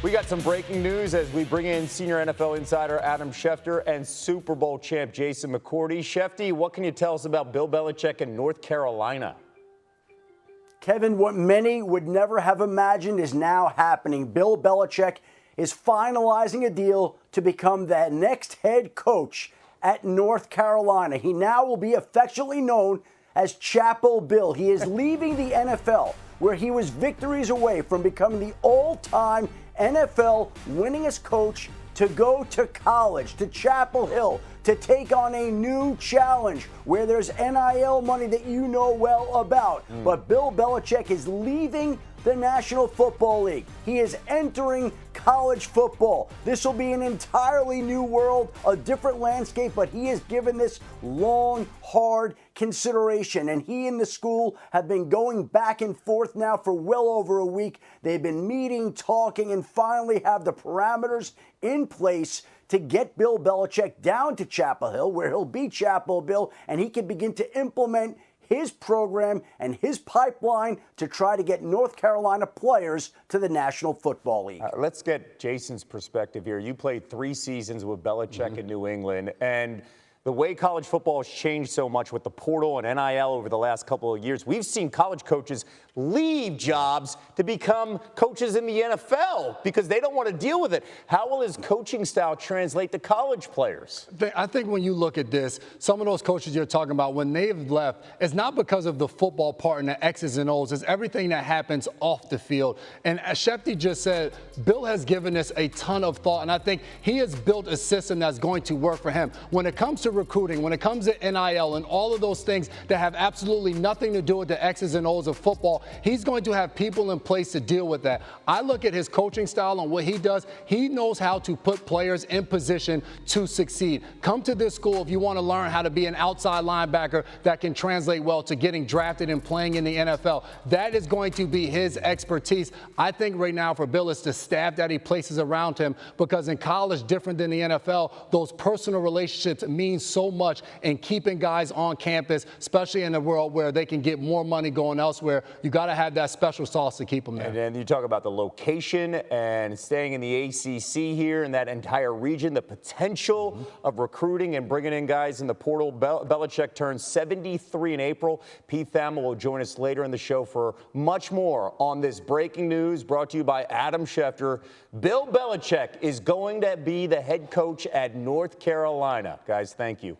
We got some breaking news as we bring in senior NFL insider Adam Schefter and Super Bowl champ Jason McCourty. Shefty, what can you tell us about Bill Belichick in North Carolina? Kevin, what many would never have imagined is now happening. Bill Belichick is finalizing a deal to become the next head coach at North Carolina. He now will be affectionately known as Chapel Bill. He is leaving the NFL, where he was victories away from becoming the all-time NFL winningest coach, to go to college, to Chapel Hill, to take on a new challenge where there's NIL money that you know well about. But Bill Belichick is leaving the National Football League. He is entering college football. This will be an entirely new world, a different landscape, but he has given this long, hard consideration. And he and the school have been going back and forth now for well over a week. They've been meeting, talking, and finally have the parameters in place to get Bill Belichick down to Chapel Hill, where he'll be Chapel Bill, and he can begin to implement his program and his pipeline to try to get North Carolina players to the National Football League. Let's get Jason's perspective here. You played 3 seasons with Belichick in New England, and the way college football has changed so much with the portal and NIL over the last couple of years, we've seen college coaches leave jobs to become coaches in the NFL because they don't want to deal with it. How will his coaching style translate to college players? I think when you look at this, some of those coaches you're talking about, when they've left, it's not because of the football part and the X's and O's. It's everything that happens off the field. And as Shefty just said, Bill has given this a ton of thought, and I think he has built a system that's going to work for him. When it comes to recruiting, when it comes to NIL and all of those things that have absolutely nothing to do with the X's and O's of football, he's going to have people in place to deal with that. I look at his coaching style and what he does. He knows how to put players in position to succeed. Come to this school if you want to learn how to be an outside linebacker that can translate well to getting drafted and playing in the NFL. That is going to be his expertise. I think right now for Bill is the staff that he places around him, because in college, different than the NFL, those personal relationships mean so much in keeping guys on campus, especially in a world where they can get more money going elsewhere. You got to have that special sauce to keep them there. And then you talk about the location and staying in the ACC here in that entire region, the potential of recruiting and bringing in guys in the portal. Belichick turns 73 in April. Pete Thamel will join us later in the show for much more on this breaking news brought to you by Adam Schefter. Bill Belichick is going to be the head coach at North Carolina. Guys, thank you.